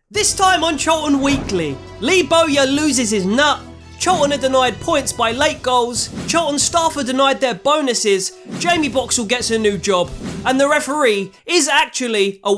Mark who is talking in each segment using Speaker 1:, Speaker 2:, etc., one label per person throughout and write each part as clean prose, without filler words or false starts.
Speaker 1: This time on Charlton Weekly, Lee Bowyer loses his nut, Charlton are denied points by late goals, Charlton staff are denied their bonuses, Jamie Boxall gets a new job, and the referee is actually a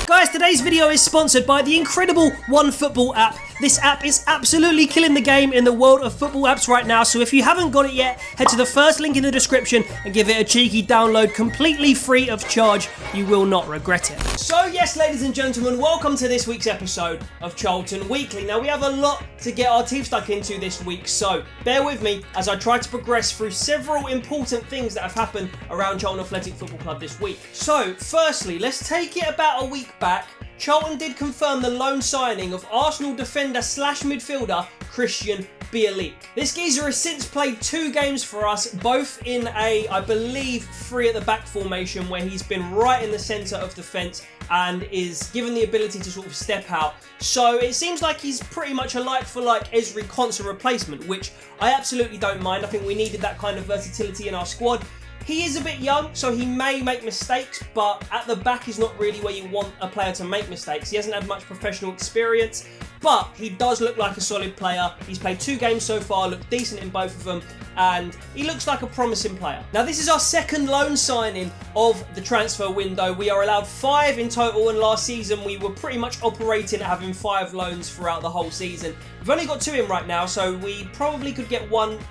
Speaker 1: Guys, today's video is sponsored by the incredible OneFootball app. This app is absolutely killing the game in the world of football apps right now, so if you haven't got it yet, head to the first link in the description and give it a cheeky download completely free of charge. You will not regret it. So yes, ladies and gentlemen, welcome to this week's episode of Charlton Weekly. Now we have a lot to get our teeth stuck into this week, so bear with me as I try to progress through several important things that have happened around Charlton Athletic Football Club this week. So firstly, let's take it about a week back. Charlton did confirm the loan signing of Arsenal defender slash midfielder Kristian Bailey. This geezer has since played 2 games for us, both in a, I believe, 3 at the back formation where he's been right in the centre of defence and is given the ability to sort of step out. So it seems like he's pretty much a like-for-like Ezri Konsa replacement, which I absolutely don't mind. I think we needed that kind of versatility in our squad. He is a bit young, so he may make mistakes, but at the back is not really where you want a player to make mistakes. He hasn't had much professional experience, but he does look like a solid player. He's played 2 games so far, looked decent in both of them, and he looks like a promising player. Now, this is our second loan signing of the transfer window. We are allowed 5 in total, and last season we were pretty much operating at having 5 loans throughout the whole season. We've only got 2 in right now, so we probably could get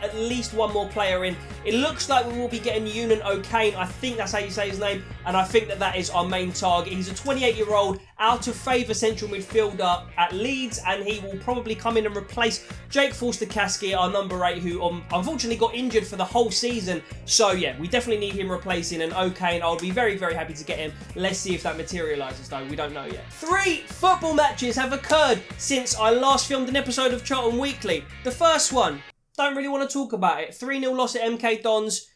Speaker 1: at least one more player in. It looks like we will be getting Kieron Dyer. I think that's how you say his name, and I think that is our main target. He's a 28-year-old, out of favour central midfielder at Leeds, and he will probably come in and replace Jake Forster-Caskey, our number 8, who unfortunately got injured for the whole season. So yeah, we definitely need him replacing an and I'll be very, very happy to get him. Let's see if that materialises though, we don't know yet. 3 football matches have occurred since I last filmed an episode of Charlton Weekly. The first one, don't really want to talk about it. 3-0 loss at MK Dons.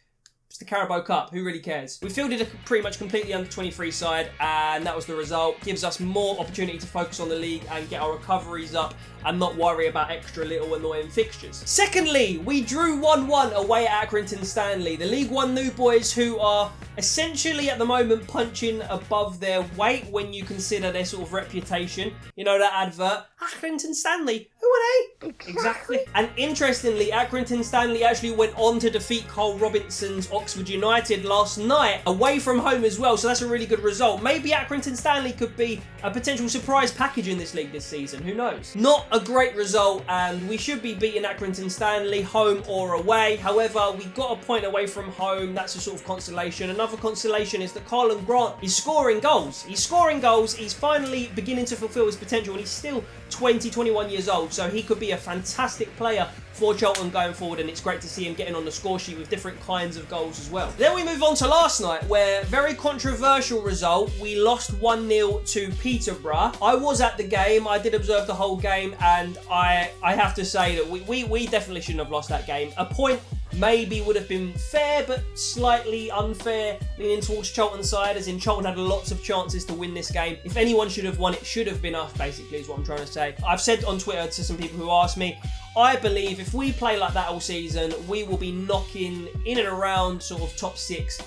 Speaker 1: It's the Carabao Cup, who really cares? We fielded a pretty much completely under 23 side, and that was the result. Gives us more opportunity to focus on the league and get our recoveries up and not worry about extra little annoying fixtures. Secondly, we drew 1-1 away at Accrington Stanley. The League One new boys, who are essentially at the moment punching above their weight when you consider their sort of reputation. You know that advert, Accrington Stanley, who are they? Exactly. And interestingly, Accrington Stanley actually went on to defeat Cole Robinson's Oxford United last night, away from home as well, so that's a really good result. Maybe Accrington Stanley could be a potential surprise package in this league this season, who knows? Not a great result, and we should be beating Accrington Stanley, home or away. However, we got a point away from home. That's a sort of consolation. Another consolation is that Carlton Grant is scoring goals. He's scoring goals. He's finally beginning to fulfil his potential, and he's still 21 years old, so he could be a fantastic player for Charlton going forward, and it's great to see him getting on the score sheet with different kinds of goals as well. Then we move on to last night, where very controversial result. We lost 1-0 to Peterborough. I was at the game. I did observe the whole game, and I have to say that we definitely shouldn't have lost that game. A point maybe would have been fair, but slightly unfair, leaning towards Charlton's side, as in Charlton had lots of chances to win this game. If anyone should have won, it should have been us, basically, is what I'm trying to say. I've said on Twitter to some people who asked me, I believe if we play like that all season, we will be knocking in and around sort of top 6,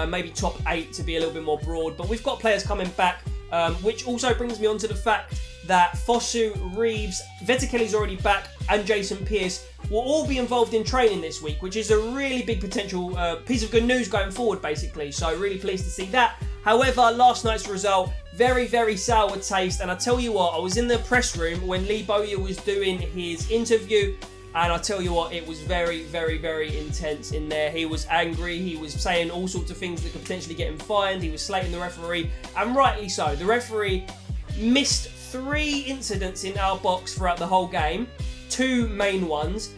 Speaker 1: maybe top 8 to be a little bit more broad. But we've got players coming back, which also brings me on to the fact that Fosu, Reeves, Vettekele's already back, and Jason Pearce will all be involved in training this week, which is a really big potential piece of good news going forward, basically. So really pleased to see that. However, last night's result, very, very sour taste. And I tell you what, I was in the press room when Lee Bowyer was doing his interview, and I tell you what, it was very, very, very intense in there. He was angry. He was saying all sorts of things that could potentially get him fined. He was slating the referee, and rightly so. The referee missed 3 incidents in our box throughout the whole game. 2 main ones.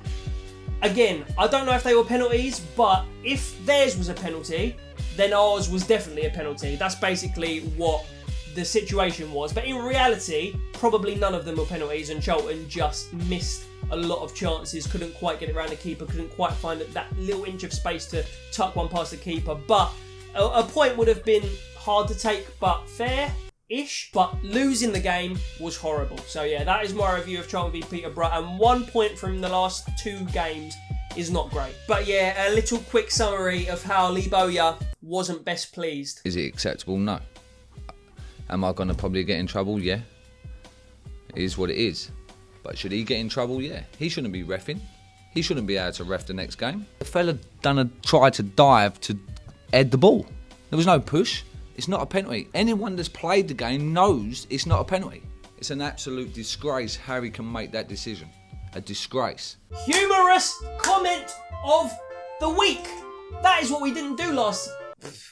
Speaker 1: Again, I don't know if they were penalties, but if theirs was a penalty, then ours was definitely a penalty. That's basically what the situation was. But in reality, probably none of them were penalties, and Charlton just missed a lot of chances, couldn't quite get it around the keeper, couldn't quite find that little inch of space to tuck one past the keeper. But a point would have been hard to take, but fair-ish. But losing the game was horrible. So yeah, that is my review of Charlton v Peterborough, and 1 point from the last 2 games is not great. But yeah, a little quick summary of how Lee Bowyer wasn't best pleased.
Speaker 2: Is it acceptable? No. Am I going to probably get in trouble? Yeah. It is what it is. But should he get in trouble? Yeah. He shouldn't be reffing. He shouldn't be able to ref the next game. The fella tried to dive to head the ball. There was no push. It's not a penalty. Anyone that's played the game knows it's not a penalty. It's an absolute disgrace how he can make that decision. A disgrace.
Speaker 1: Humorous comment of the week. That is what we didn't do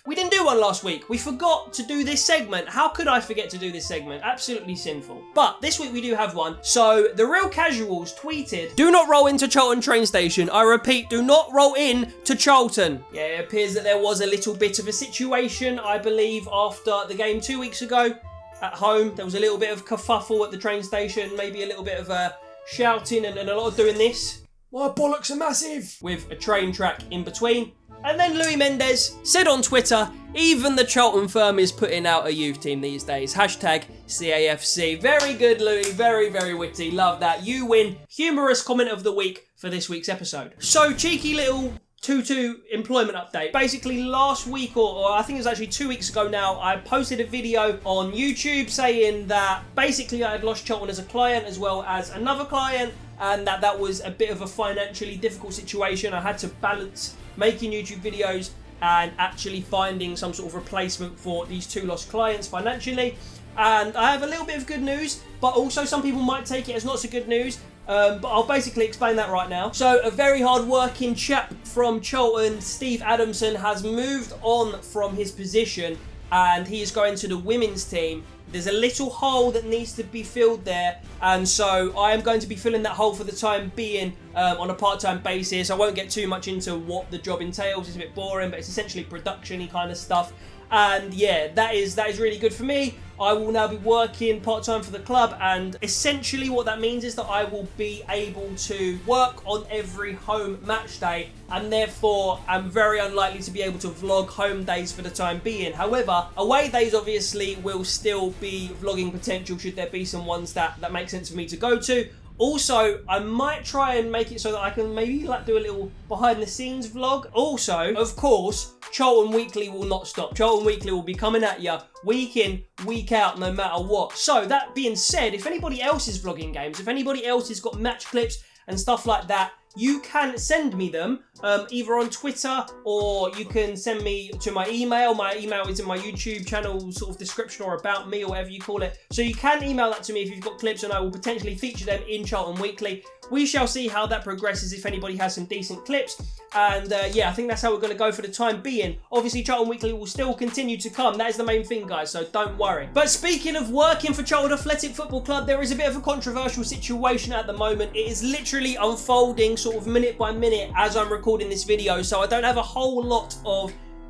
Speaker 1: We didn't do one last week. We forgot to do this segment. How could I forget to do this segment? Absolutely sinful. But this week we do have one. So the Real Casuals tweeted, "Do not roll into Charlton train station. I repeat, do not roll in to Charlton." Yeah, it appears that there was a little bit of a situation, I believe, after the game 2 weeks ago at home. There was a little bit of kerfuffle at the train station, maybe a little bit of shouting and a lot of doing this. "My bollocks are massive!" with a train track in between. And then Louis Mendes said on Twitter, "Even the Charlton firm is putting out a youth team these days. Hashtag CAFC. Very good, Louis. Very, very witty. Love that. You win Humorous Comment of the Week for this week's episode. So, cheeky little 2-2 employment update. Basically, last week, or I think it was actually 2 weeks ago now, I posted a video on YouTube saying that basically I had lost Charlton as a client as well as another client, and that was a bit of a financially difficult situation. I had to balance making YouTube videos and actually finding some sort of replacement for these two lost clients financially. And I have a little bit of good news, but also some people might take it as not so good news. But I'll basically explain that right now. So a very hard-working chap from Charlton, Steve Adamson, has moved on from his position and he is going to the women's team. There's a little hole that needs to be filled there, and so I am going to be filling that hole for the time being on a part-time basis. I won't get too much into what the job entails. It's a bit boring, but it's essentially production-y kind of stuff. And yeah, that is really good for me. I will now be working part-time for the club, and essentially what that means is that I will be able to work on every home match day, and therefore I'm very unlikely to be able to vlog home days for the time being. However, away days obviously will still be vlogging potential should there be some ones that make sense for me to go to. Also, I might try and make it so that I can maybe do a little behind the scenes vlog. Also, of course, Charlton Weekly will not stop. Charlton Weekly will be coming at you week in, week out, no matter what. So that being said, if anybody else is vlogging games, if anybody else has got match clips and stuff like that, you can send me them either on Twitter, or you can send me to my email. My email is in my YouTube channel sort of description, or about me, or whatever you call it. So you can email that to me if you've got clips, and I will potentially feature them in Charlton Weekly. We shall see how that progresses if anybody has some decent clips. And yeah, I think that's how we're going to go for the time being. Obviously, Charlton Weekly will still continue to come. That is the main thing, guys, so don't worry. But speaking of working for Charlton Athletic Football Club, there is a bit of a controversial situation at the moment. It is literally unfolding sort of minute by minute as I'm recording this video, so I don't have a whole lot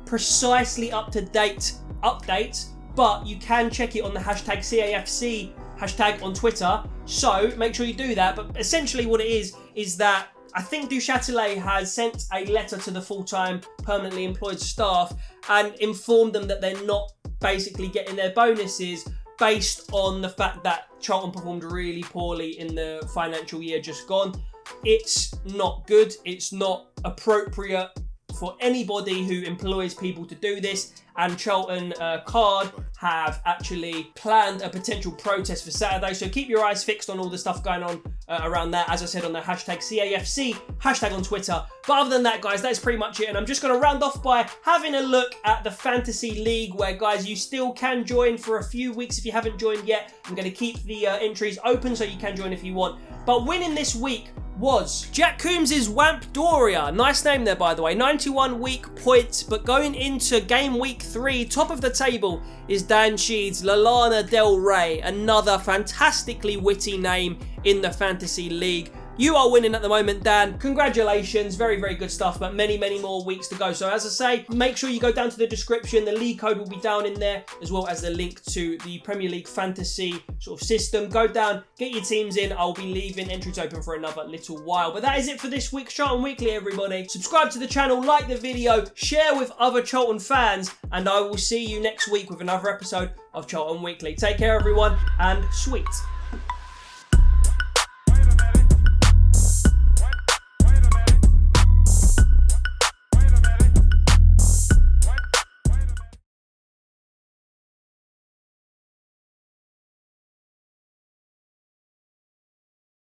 Speaker 1: precisely up-to-date updates, but you can check it on the hashtag CAFC hashtag on Twitter, so make sure you do that. But essentially what it is that I think Duchatelet has sent a letter to the full-time permanently employed staff and informed them that they're not basically getting their bonuses based on the fact that Charlton performed really poorly in the financial year just gone. It's not good. It's not appropriate for anybody who employs people to do this, and Charlton Card have actually planned a potential protest for Saturday, so keep your eyes fixed on all the stuff going on around that, as I said, on the hashtag CAFC hashtag on Twitter. But other than that, guys, that's pretty much it, and I'm just going to round off by having a look at the Fantasy League, where, guys, you still can join for a few weeks if you haven't joined yet. I'm going to keep the entries open so you can join if you want. But winning this week was Jack Coombs' Wamp Doria. Nice name there, by the way. 91 week points, but going into game week 3, top of the table is Dan Sheeds, Lalana Del Rey, another fantastically witty name in the Fantasy League. You are winning at the moment, Dan. Congratulations. Very, very good stuff, but many, many more weeks to go. So as I say, make sure you go down to the description. The league code will be down in there, as well as the link to the Premier League fantasy sort of system. Go down, get your teams in. I'll be leaving entries open for another little while. But that is it for this week's Charlton Weekly, everybody. Subscribe to the channel, like the video, share with other Charlton fans, and I will see you next week with another episode of Charlton Weekly. Take care, everyone, and sweet.